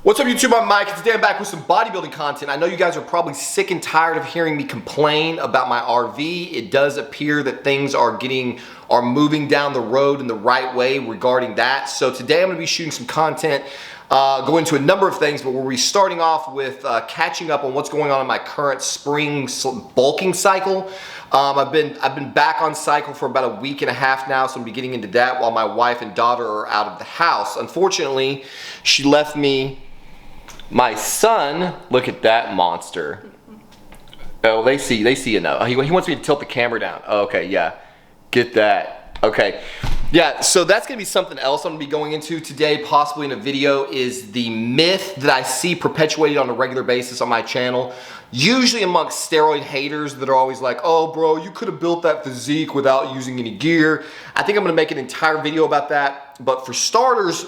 What's up YouTube, I'm Mike, and today I'm back with some bodybuilding content. I know you guys are probably sick and tired of hearing me complain about my RV. It does appear that things are moving down the road in the right way regarding that. So today I'm gonna be shooting some content, go into a number of things, but we'll be starting off with catching up on what's going on in my current spring bulking cycle. I've been back on cycle for about a week and a half now, so I'm be getting into that while my wife and daughter are out of the house. Unfortunately, she left me my son. Look at that monster. Oh, they see you now. He wants me to tilt the camera down. Oh, okay, yeah. Get that. Okay. Yeah, so that's gonna be something else I'm gonna be going into today, possibly in a video, is the myth that I see perpetuated on a regular basis on my channel, usually amongst steroid haters that are always like, oh bro, you could have built that physique without using any gear. I think I'm gonna make an entire video about that, but for starters,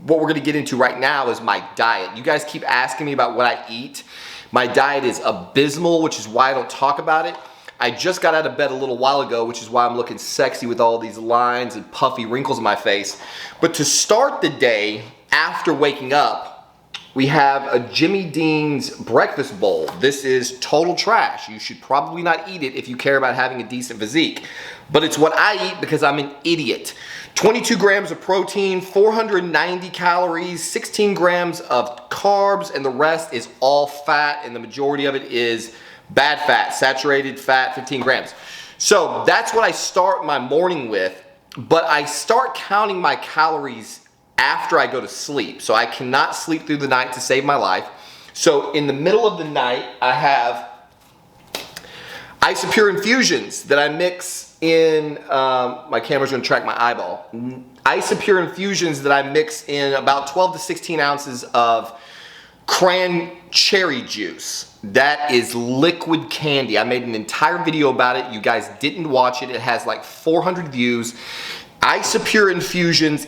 what we're gonna get into right now is my diet. You guys keep asking me about what I eat. My diet is abysmal, which is why I don't talk about it. I just got out of bed a little while ago, which is why I'm looking sexy with all these lines and puffy wrinkles in my face. But to start the day, after waking up, we have a Jimmy Dean's breakfast bowl. This is total trash. You should probably not eat it if you care about having a decent physique. But it's what I eat because I'm an idiot. 22 grams of protein, 490 calories, 16 grams of carbs, and the rest is all fat, and the majority of it is bad fat, saturated fat, 15 grams. So that's what I start my morning with, but I start counting my calories after I go to sleep. So I cannot sleep through the night to save my life. So in the middle of the night, I have Isopure infusions that I mix in, my camera's gonna track my eyeball. Isopure infusions that I mix in about 12 to 16 ounces of cran cherry juice. That is liquid candy. I made an entire video about it. You guys didn't watch it. It has like 400 views. Isopure infusions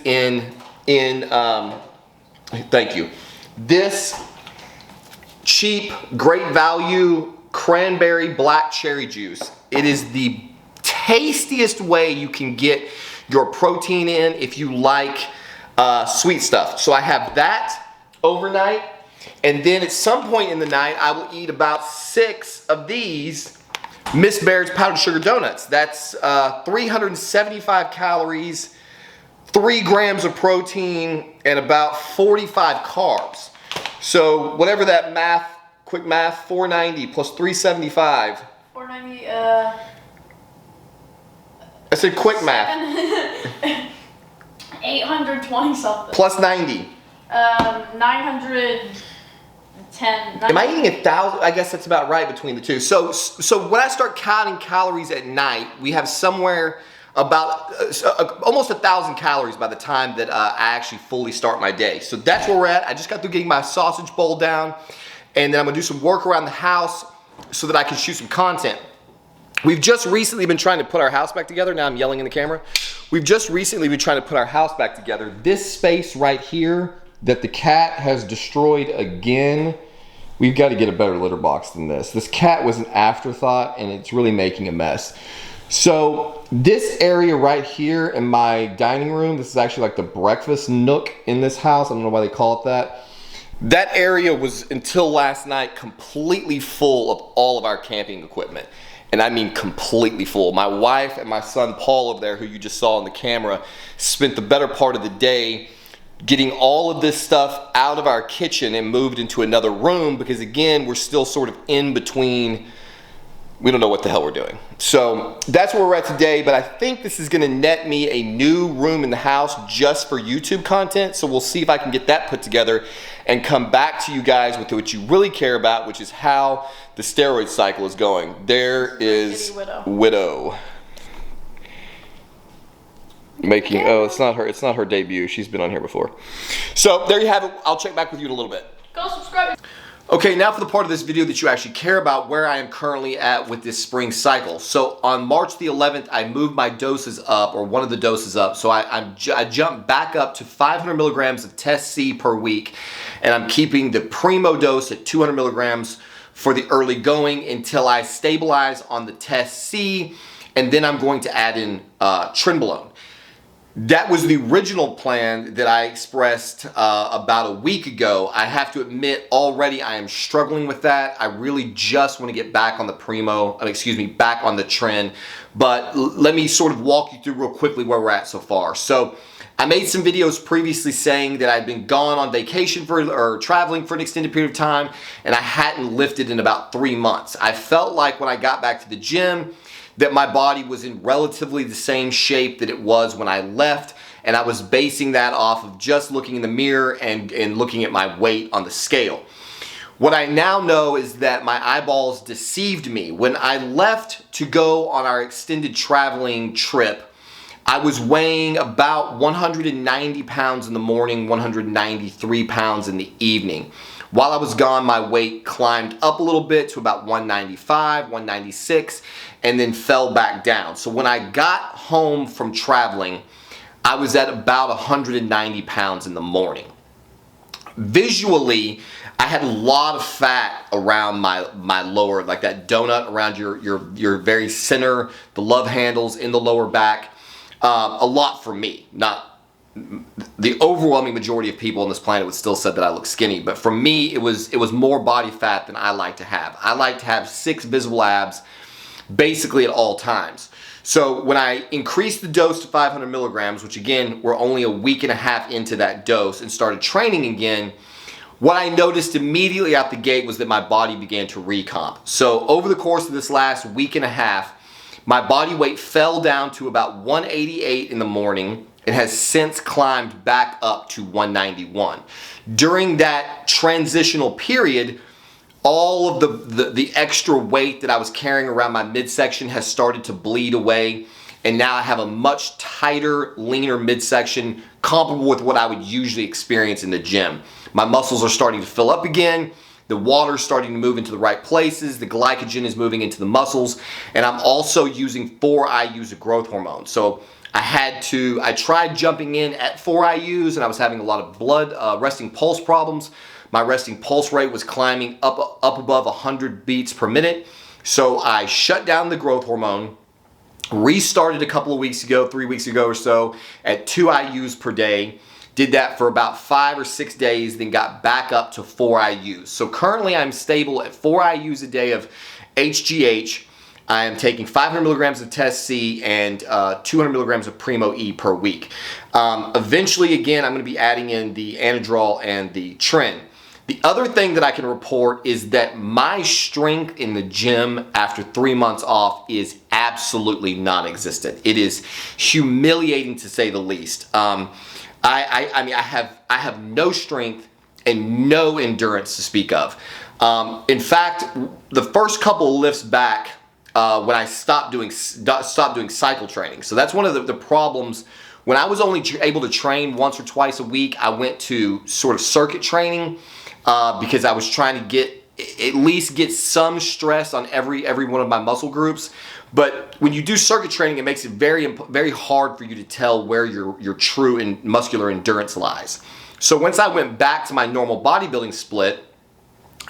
thank you. This cheap, great value cranberry black cherry juice. It is the tastiest way you can get your protein in if you like sweet stuff. So I have that overnight, and then at some point in the night I will eat about 6 of these Miss Baird's powdered sugar donuts. That's 375 calories, 3 grams of protein, and about 45 carbs. So whatever that math, quick math, 490 plus 375. 490, I said quick math. 820 something. Plus 90. 910. Am I eating 1,000? I guess that's about right between the two. So when I start counting calories at night, we have somewhere about almost 1,000 calories by the time that I actually fully start my day. So that's where we're at. I just got through getting my sausage bowl down, and then I'm gonna do some work around the house so that I can shoot some content. We've just recently been trying to put our house back together. Now I'm yelling in the camera. We've just recently been trying to put our house back together. This space right here that the cat has destroyed again, we've got to get a better litter box than this. This cat was an afterthought, and it's really making a mess. So this area right here in my dining room, this is actually like the breakfast nook in this house. I don't know why they call it that. That area was, until last night, completely full of all of our camping equipment. And I mean completely full. My wife and my son Paul over there, who you just saw on the camera, spent the better part of the day getting all of this stuff out of our kitchen and moved into another room because, again, we're still sort of in between. We don't know what the hell we're doing. So that's where we're at today, but I think this is gonna net me a new room in the house just for YouTube content. So we'll see if I can get that put together and come back to you guys with what you really care about, which is how the steroid cycle is going. There is Widow. Making, oh, it's not her debut. She's been on here before. So there you have it. I'll check back with you in a little bit. Go subscribe. Okay, now for the part of this video that you actually care about, where I am currently at with this spring cycle. So on March the 11th, I moved my doses up, or one of the doses up. So I jumped back up to 500 milligrams of Test C per week, and I'm keeping the primo dose at 200 milligrams for the early going until I stabilize on the Test C, and then I'm going to add in Trenbolone. That was the original plan that I expressed about a week ago. I have to admit, already I am struggling with that. I really just want to get back on the back on the trend. But let me sort of walk you through real quickly where we're at so far. So I made some videos previously saying that I'd been gone on vacation or traveling for an extended period of time, and I hadn't lifted in about 3 months. I felt like when I got back to the gym, that my body was in relatively the same shape that it was when I left, and I was basing that off of just looking in the mirror and looking at my weight on the scale. What I now know is that my eyeballs deceived me. When I left to go on our extended traveling trip, I was weighing about 190 pounds in the morning, 193 pounds in the evening. While I was gone, my weight climbed up a little bit to about 195, 196, and then fell back down. So when I got home from traveling, I was at about 190 pounds in the morning. Visually, I had a lot of fat around my lower, like that donut around your very center, the love handles in the lower back. A lot for me, not the overwhelming majority of people on this planet would still say that I look skinny, but for me, it was more body fat than I like to have. I like to have 6 visible abs basically at all times. So when I increased the dose to 500 milligrams, which again, we're only a week and a half into that dose, and started training again, what I noticed immediately out the gate was that my body began to recomp. So over the course of this last week and a half, my body weight fell down to about 188 in the morning. It has since climbed back up to 191. During that transitional period, all of the extra weight that I was carrying around my midsection has started to bleed away, and now I have a much tighter, leaner midsection comparable with what I would usually experience in the gym. My muscles are starting to fill up again. The water's starting to move into the right places. The glycogen is moving into the muscles, and I'm also using 4 IUs of growth hormone. So I tried jumping in at 4 IUs, and I was having a lot of blood resting pulse problems. My resting pulse rate was climbing up above 100 beats per minute. So I shut down the growth hormone, restarted a couple of weeks ago, 3 weeks ago or so, at 2 IUs per day. Did that for about 5 or 6 days, then got back up to 4 IUs. So currently I'm stable at 4 IUs a day of HGH. I am taking 500 milligrams of Test C and 200 milligrams of Primo E per week. Eventually, again, I'm going to be adding in the Anadrol and the Tren. The other thing that I can report is that my strength in the gym after 3 months off is absolutely non-existent. It is humiliating to say the least. I mean, I have no strength and no endurance to speak of. In fact, the first couple of lifts back, when I stopped doing cycle training. So that's one of the problems. When I was only able to train once or twice a week, I went to sort of circuit training because I was trying to at least get some stress on every one of my muscle groups. But when you do circuit training, it makes it very hard for you to tell where your true and muscular endurance lies. So once I went back to my normal bodybuilding split,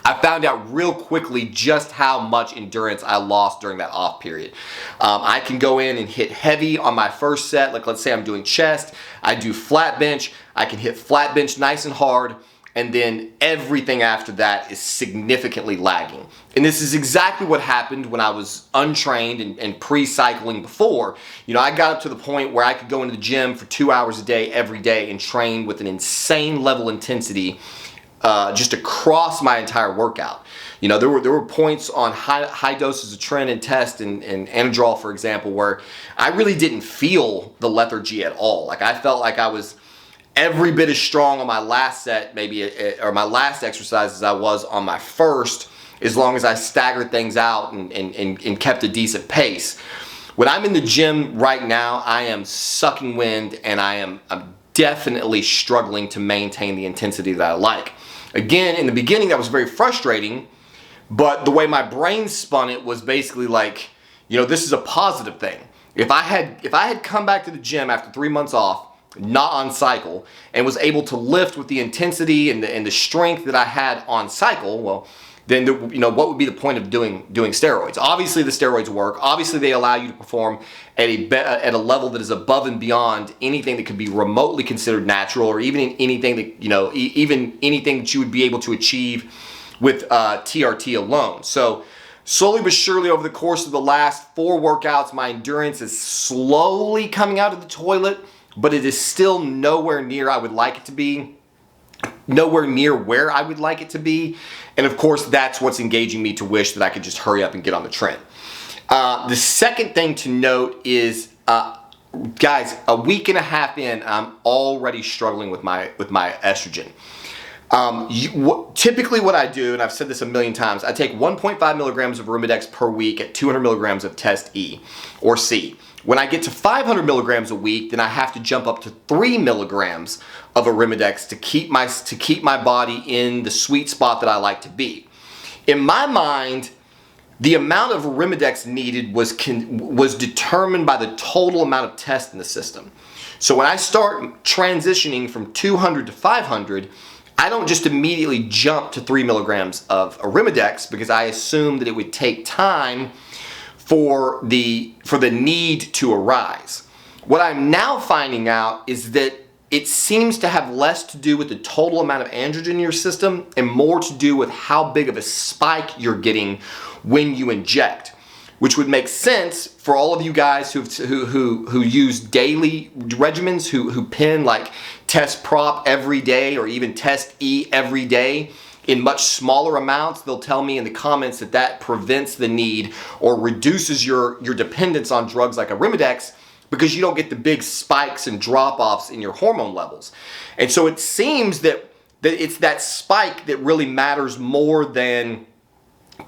I found out real quickly just how much endurance I lost during that off period. I can go in and hit heavy on my first set, like let's say I'm doing chest, I do flat bench, I can hit flat bench nice and hard, and then everything after that is significantly lagging. And this is exactly what happened when I was untrained and pre-cycling before. You know, I got up to the point where I could go into the gym for 2 hours a day every day and train with an insane level intensity just across my entire workout. You know, there were points on high doses of Tren and Test and Anadrol, for example, where I really didn't feel the lethargy at all. Like I felt like I was every bit as strong on my last set, or my last exercise, as I was on my first, as long as I staggered things out and kept a decent pace. When I'm in the gym right now, I am sucking wind, and I'm definitely struggling to maintain the intensity that I like. Again, in the beginning, that was very frustrating, but the way my brain spun it was basically like, you know, this is a positive thing. If I had come back to the gym after 3 months off, not on cycle, and was able to lift with the intensity and the strength that I had on cycle, well, then what would be the point of doing steroids? Obviously, the steroids work. Obviously, they allow you to perform at a level that is above and beyond anything that could be remotely considered natural, or even anything that even anything that you would be able to achieve with TRT alone. So slowly but surely, over the course of the last 4 workouts, my endurance is slowly coming out of the toilet, but it is still nowhere near I would like it to be. Nowhere near where I would like it to be. And of course, that's what's engaging me to wish that I could just hurry up and get on the trend. The second thing to note is, guys, a week and a half in, I'm already struggling with my estrogen. Typically what I do, and I've said this a million times, I take 1.5 milligrams of Arimidex per week at 200 milligrams of Test E or C. When I get to 500 milligrams a week, then I have to jump up to 3 milligrams of Arimidex to keep my body in the sweet spot that I like to be. In my mind, the amount of Arimidex needed was determined by the total amount of test in the system. So when I start transitioning from 200 to 500, I don't just immediately jump to 3 milligrams of Arimidex because I assume that it would take time for the need to arise. What I'm now finding out is that it seems to have less to do with the total amount of androgen in your system and more to do with how big of a spike you're getting when you inject, which would make sense for all of you guys who use daily regimens, who pin like Test Prop every day or even Test E every day in much smaller amounts. They'll tell me in the comments that prevents the need or reduces your dependence on drugs like Arimidex, because you don't get the big spikes and drop-offs in your hormone levels. And so it seems that it's that spike that really matters more than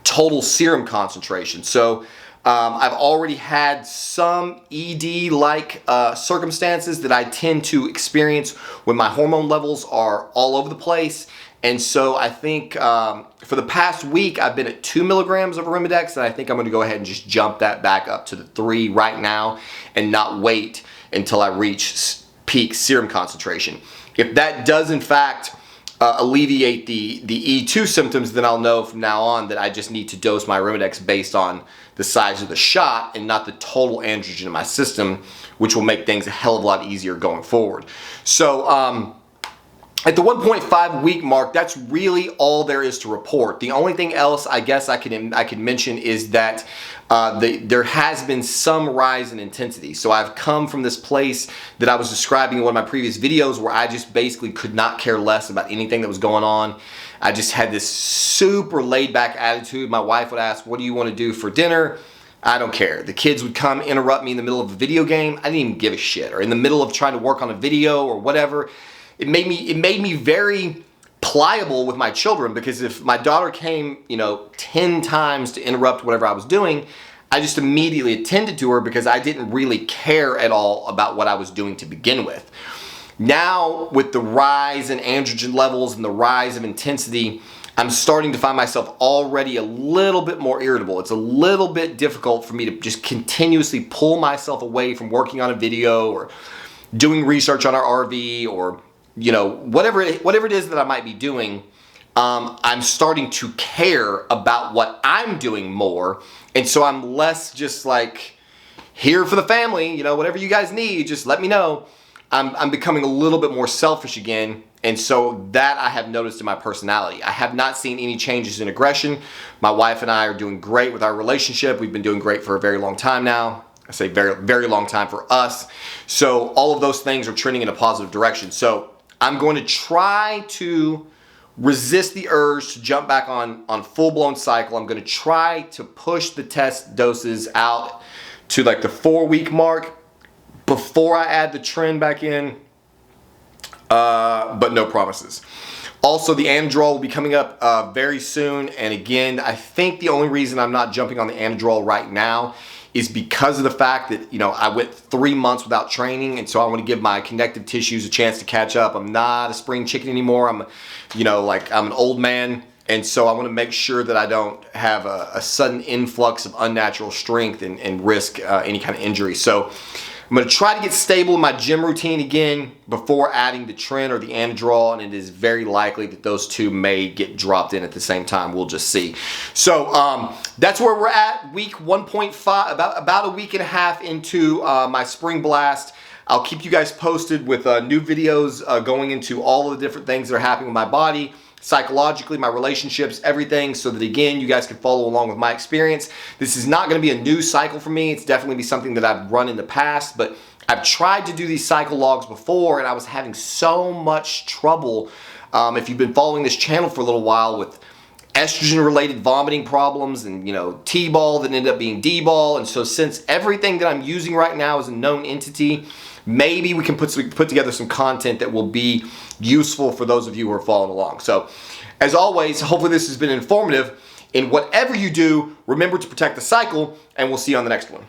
total serum concentration. So I've already had some ED-like circumstances that I tend to experience when my hormone levels are all over the place. And so I think for the past week, I've been at 2 milligrams of Arimidex, and I think I'm going to go ahead and just jump that back up to the 3 right now and not wait until I reach peak serum concentration. If that does in fact alleviate the E2 symptoms, then I'll know from now on that I just need to dose my Arimidex based on the size of the shot and not the total androgen in my system, which will make things a hell of a lot easier going forward. So at the 1.5 week mark, that's really all there is to report. The only thing else I guess I could mention is that there has been some rise in intensity. So I've come from this place that I was describing in one of my previous videos where I just basically could not care less about anything that was going on. I just had this super laid back attitude. My wife would ask, "What do you want to do for dinner?" I don't care. The kids would come interrupt me in the middle of a video game. I didn't even give a shit. Or in the middle of trying to work on a video or whatever. It made me very pliable with my children, because if my daughter came, 10 times to interrupt whatever I was doing, I just immediately attended to her because I didn't really care at all about what I was doing to begin with. Now, with the rise in androgen levels and the rise of intensity, I'm starting to find myself already a little bit more irritable. It's a little bit difficult for me to just continuously pull myself away from working on a video or doing research on our RV or whatever it is that I might be doing. I'm starting to care about what I'm doing more, and so I'm less just like here for the family, whatever you guys need, just let me know. I'm becoming a little bit more selfish again, and so that I have noticed in my personality. I have not seen any changes in aggression. My wife and I are doing great with our relationship. We've been doing great for a very long time now. I say very, very long time for us. So all of those things are trending in a positive direction. So I'm going to try to resist the urge to jump back on full-blown cycle. I'm going to try to push the test doses out to like the 4-week mark before I add the trend back in, but no promises. Also, the Anadrol will be coming up very soon, and again, I think the only reason I'm not jumping on the Anadrol right now is because of the fact that, I went 3 months without training, and so I want to give my connective tissues a chance to catch up. I'm not a spring chicken anymore. I'm an old man, and so I want to make sure that I don't have a sudden influx of unnatural strength and risk any kind of injury. So I'm going to try to get stable in my gym routine again before adding the tren or the Anadrol, and it is very likely that those two may get dropped in at the same time. We'll just see. So that's where we're at, week 1.5, about a week and a half into my spring blast. I'll keep you guys posted with new videos going into all of the different things that are happening with my body, psychologically, my relationships, everything, so that again, you guys can follow along with my experience. This is not going to be a new cycle for me. It's definitely be something that I've run in the past, but I've tried to do these cycle logs before, and I was having so much trouble. If you've been following this channel for a little while, with estrogen-related vomiting problems and, T-ball that ended up being D-ball. And so since everything that I'm using right now is a known entity, maybe we can put together some content that will be useful for those of you who are following along. So as always, hopefully this has been informative. In whatever you do, remember to protect the cycle, and we'll see you on the next one.